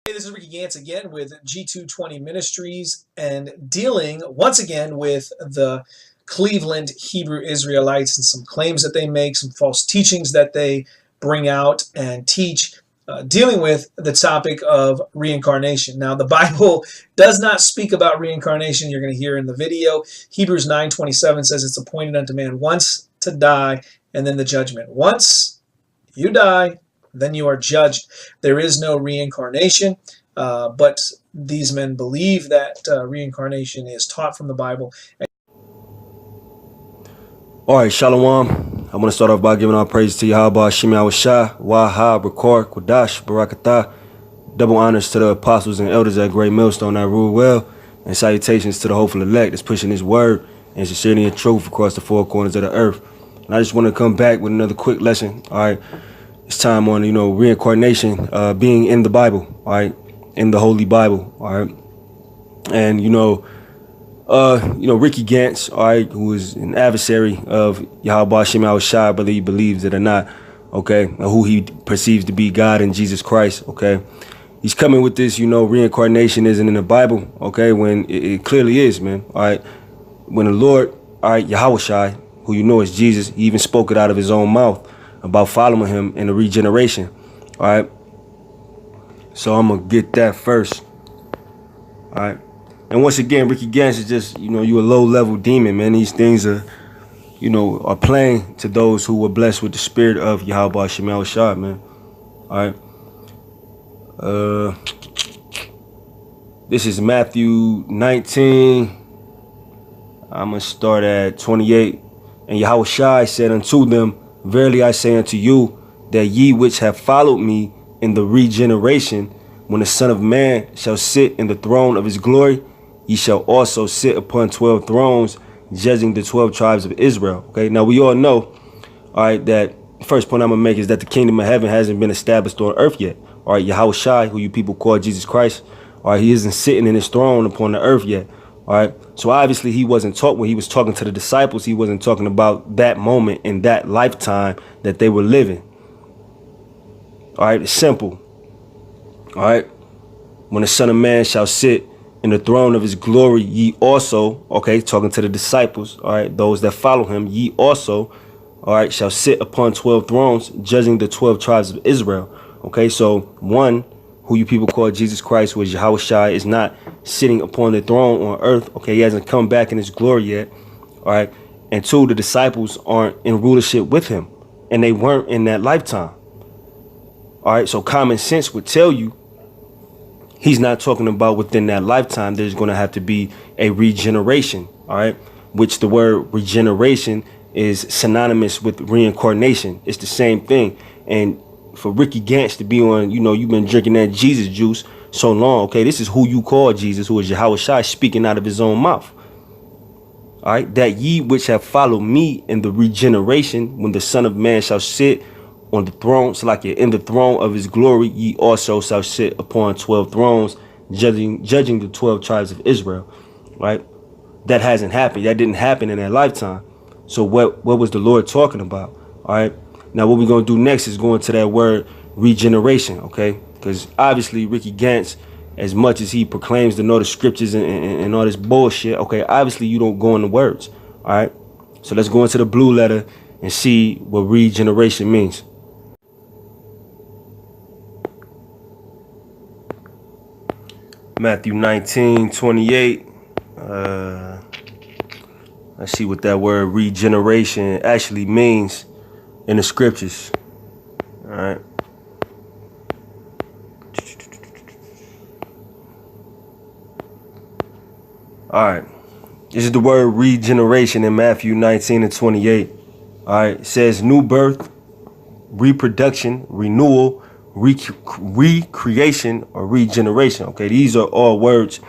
Hey, this is Ricky Gantz again with G220 Ministries and dealing once again with the Cleveland Hebrew Israelites and some claims that they make, some false teachings that they bring out and teach, dealing with the topic of reincarnation. Now, the Bible does not speak about reincarnation. You're going to hear in the video. Hebrews 9:27 says it's appointed unto man once to die and then the judgment. Once you die, then you are judged. There is no reincarnation, but these men believe that reincarnation is taught from the Bible. All right, Shalom. I want to start off by giving all praise to Yahweh, Shemi Awashah, Wahab, Rakor, Kodash, Barakatah. Double honors to the apostles and elders at Great Millstone that rule well, and salutations to the hopeful elect that's pushing his word and sincerity and truth across the four corners of the earth. And I just want to come back with another quick lesson. All right. It's time on, reincarnation, being in the Bible, all right, in the Holy Bible, all right. And, Ricky Gantz, all right, who is an adversary of Yahweh Shemi Awashah, whether he believes it or not, okay, and who he perceives to be God and Jesus Christ, okay. He's coming with this, reincarnation isn't in the Bible, okay, when it clearly is, man, all right. When the Lord, all right, Yahweh, who you know is Jesus, he even spoke it out of his own mouth about following him in the regeneration. All right. So I'm going to get that first. All right. And once again, Ricky Gantz is just, you a low level demon, man. These things are, are plain to those who were blessed with the spirit of Yahweh Shemi Awashah, man. All right. This is Matthew 19. I'm going to start at 28. And Yahweh said unto them, Verily I say unto you, that ye which have followed me in the regeneration, when the Son of Man shall sit in the throne of his glory, ye shall also sit upon 12 thrones, judging the 12 tribes of Israel. Okay, now we all know, all right, that first point I'm going to make is that the kingdom of heaven hasn't been established on earth yet. All right, Yahweh, who you people call Jesus Christ, all right, he isn't sitting in his throne upon the earth yet. All right. So obviously he wasn't talking when he was talking to the disciples. He wasn't talking about that moment in that lifetime that they were living. All right. It's simple. All right. When the Son of Man shall sit in the throne of his glory, ye also, okay, talking to the disciples, all right, those that follow him, ye also, all right, shall sit upon 12 thrones, judging the 12 tribes of Israel. Okay. So one, who you people call Jesus Christ, who is Yahweh, is not sitting upon the throne on earth. Okay, he hasn't come back in his glory yet. All right. And two, the disciples aren't in rulership with him, and they weren't in that lifetime. All right. So common sense would tell you he's not talking about within that lifetime. There's going to have to be a regeneration. All right. Which the word regeneration is synonymous with reincarnation. It's the same thing. And for Ricky Gantz to be on, you've been drinking that Jesus juice so long. Okay, this is who you call Jesus, who is Yahweh speaking out of his own mouth. All right, that ye which have followed me in the regeneration, when the Son of Man shall sit on the throne, so like you're in the throne of his glory, ye also shall sit upon 12 thrones, judging the 12 tribes of Israel. Right, that hasn't happened. That didn't happen in their lifetime. So what was the Lord talking about? All right. Now, what we're going to do next is go into that word regeneration, okay? Because obviously Ricky Gantz, as much as he proclaims to know the scriptures and all this bullshit, okay, obviously you don't go in the words, all right? So let's go into the blue letter and see what regeneration means. Matthew 19:28. Let's see what that word regeneration actually means in the scriptures. All right. All right. This is the word regeneration in Matthew 19:28. All right. It says new birth, reproduction, renewal, recreation, or regeneration. Okay. These are all words,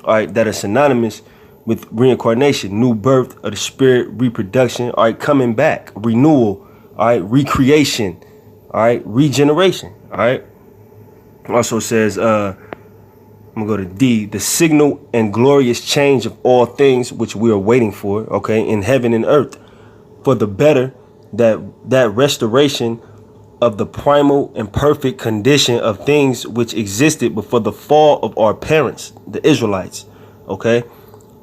all right, that are synonymous with reincarnation. New birth of the spirit, reproduction, all right, coming back, renewal, all right, recreation, all right, regeneration, all right. Also says, I'm gonna go to D, the signal and glorious change of all things which we are waiting for, okay, in heaven and earth, for the better, that restoration of the primal and perfect condition of things which existed before the fall of our parents, the Israelites, okay,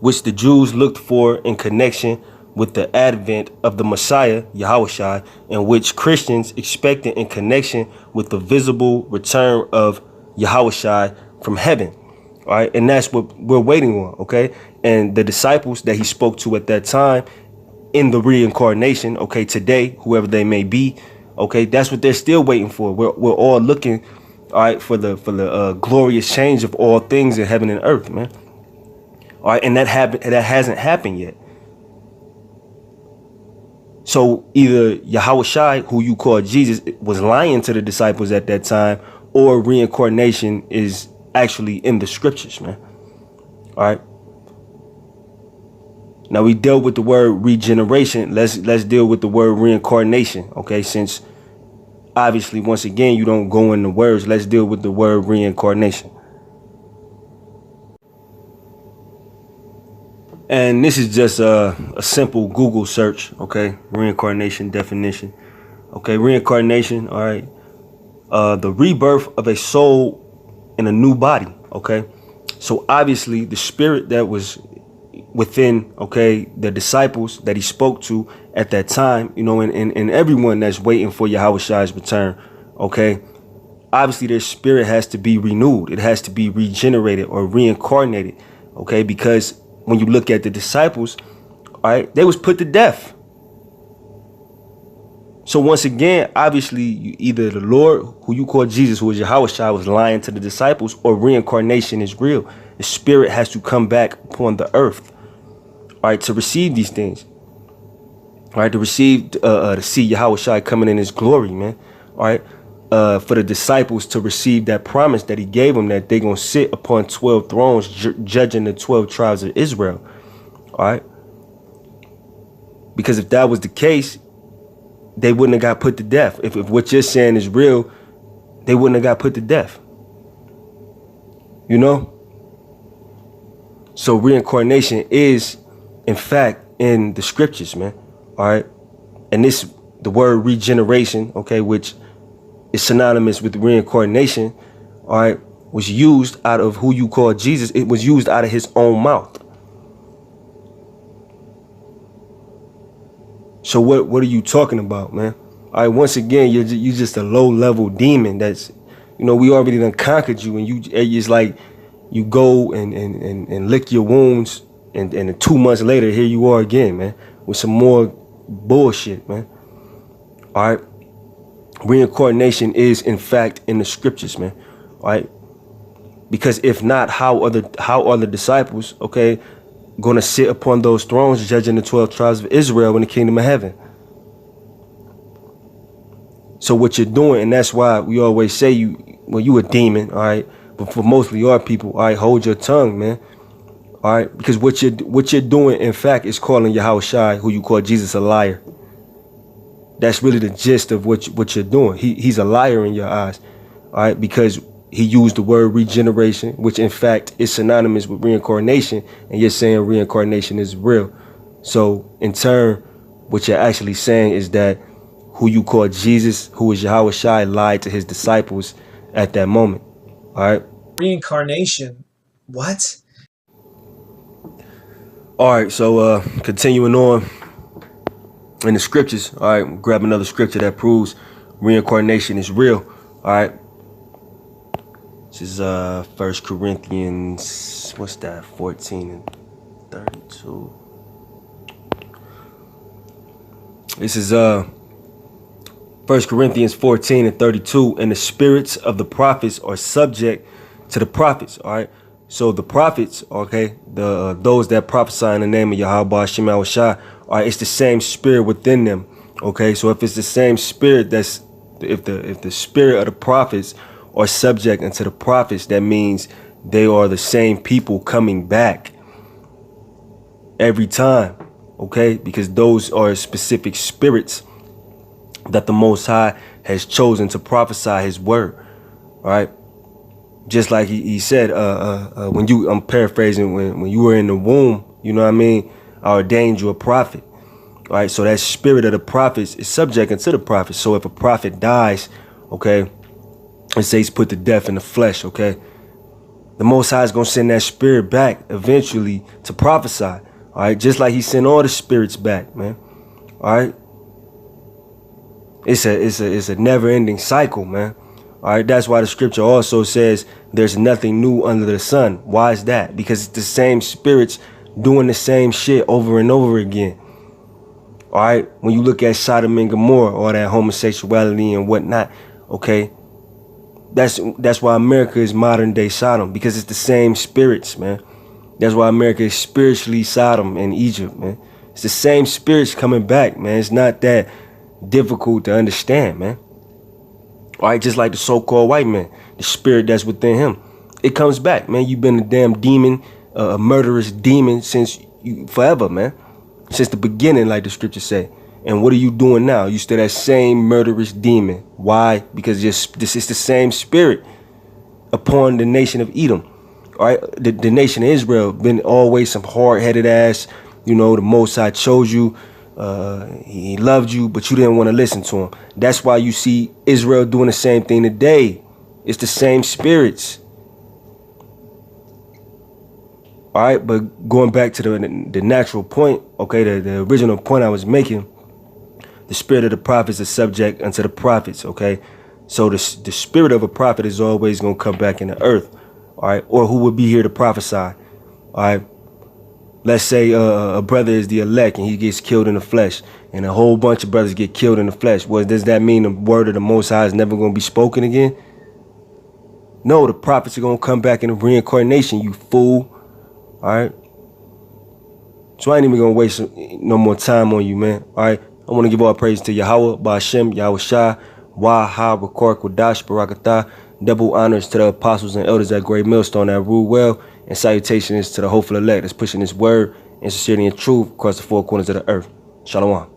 which the Jews looked for in connection with the advent of the Messiah, Yahushua, and which Christians expected in connection with the visible return of Yahushua from heaven. All right, and that's what we're waiting on, okay? And the disciples that he spoke to at that time in the reincarnation, okay, today, whoever they may be, okay, that's what they're still waiting for. We're all looking, all right, for the glorious change of all things in heaven and earth, man. All right, and that hasn't happened yet. So either Yahushua, who you call Jesus, was lying to the disciples at that time, or reincarnation is actually in the scriptures, man. All right. Now we dealt with the word regeneration. Let's deal with the word reincarnation. Okay, since obviously once again you don't go in the words, let's deal with the word reincarnation. And this is just a simple Google search, okay? Reincarnation definition. Okay, reincarnation, all right. The rebirth of a soul in a new body, okay? So obviously the spirit that was within, okay, the disciples that he spoke to at that time, you know, and everyone that's waiting for Yahushua's return, okay? Obviously their spirit has to be renewed. It has to be regenerated or reincarnated, okay? Because when you look at the disciples, all right, they was put to death. So once again, obviously, either the Lord, who you call Jesus, who is Yahushua, was lying to the disciples, or reincarnation is real. The spirit has to come back upon the earth, all right, to receive these things, all right, to receive, to see Yahushua coming in his glory, man, all right, for the disciples to receive that promise that he gave them, that they're going to sit upon 12 thrones, judging the 12 tribes of Israel, all right, because if that was the case, they wouldn't have got put to death. If what you're saying is real, they wouldn't have got put to death. You know? So reincarnation is, in fact, in the scriptures, man. All right? And the word regeneration, okay, which is synonymous with reincarnation, all right, was used out of who you call Jesus. It was used out of his own mouth. So what are you talking about, man? All right, once again, you're just a low-level demon that's, you know, we already done conquered you, and it's like you go and lick your wounds, and 2 months later, here you are again, man, with some more bullshit, man. All right? Reincarnation is, in fact, in the scriptures, man. All right? Because if not, how are the disciples, okay, going to sit upon those thrones judging the 12 tribes of Israel in the kingdom of heaven? So what you're doing, and that's why we always say you a demon, all right? But for mostly our people, all right, hold your tongue, man. All right? Because what you're doing, in fact, is calling Yahushua, who you call Jesus, a liar. That's really the gist of what you're doing. He's a liar in your eyes, all right? Because he used the word regeneration, which in fact is synonymous with reincarnation, and you're saying reincarnation is real. So in turn, what you're actually saying is that who you call Jesus, who is Yahushua, lied to his disciples at that moment. All right. Reincarnation. What? All right. So continuing on in the scriptures. All right. Grab another scripture that proves reincarnation is real. All right. This is 1 Corinthians, what's that, 14 and 32. This is 1 Corinthians 14 and 32. And the spirits of the prophets are subject to the prophets. All right. So the prophets, okay, those that prophesy in the name of Yahweh Shem Yahushua, all right, it's the same spirit within them. Okay. So if it's the same spirit, if the spirit of the prophets are subject unto the prophets, that means they are the same people coming back every time, okay? Because those are specific spirits that the Most High has chosen to prophesy his word, all right? Just like he said, I'm paraphrasing, when you were in the womb, you know what I mean, I ordained you a prophet, All right, so that spirit of the prophets is subject unto the prophets. So if a prophet dies, okay, and say he's put to death in the flesh, okay, the Most High is going to send that spirit back eventually to prophesy. All right, just like he sent all the spirits back, man. All right, it's a never-ending cycle, man. All right, that's why the scripture also says there's nothing new under the sun. Why is that? Because it's the same spirits doing the same shit over and over again. All right, when you look at Sodom and Gomorrah, all that homosexuality and whatnot, okay, that's why America is modern day Sodom, because it's the same spirits, man. That's why America is spiritually Sodom and Egypt, man. It's the same spirits coming back, man. It's not that difficult to understand, man. All right, just like the so-called white man, the spirit that's within him, it comes back, man. You've been a damn demon, a murderous demon since forever, man. Since the beginning, like the scriptures say. And what are you doing now? You still that same murderous demon. Why? Because this is the same spirit upon the nation of Edom. All right, the nation of Israel been always some hard-headed ass. You know, the Most High chose you. He loved you, but you didn't want to listen to him. That's why you see Israel doing the same thing today. It's the same spirits. All right, but going back to the natural point, okay, the original point I was making, the spirit of the prophets is subject unto the prophets, okay? So the spirit of a prophet is always going to come back in the earth, all right? Or who would be here to prophesy, all right? Let's say a brother is the elect and he gets killed in the flesh, and a whole bunch of brothers get killed in the flesh. Well, does that mean the word of the Most High is never going to be spoken again? No, the prophets are going to come back in the reincarnation, you fool. All right. So I ain't even gonna waste no more time on you, man. All right. I want to give all praise to Yahweh, Ba'ashem, Yahweh Shai, Waha, Rakor, Kodash, Barakatah. Double honors to the apostles and elders at Great Millstone that rule well. And salutations to the hopeful elect that's pushing this word and sincerity and truth across the four corners of the earth. Shalom.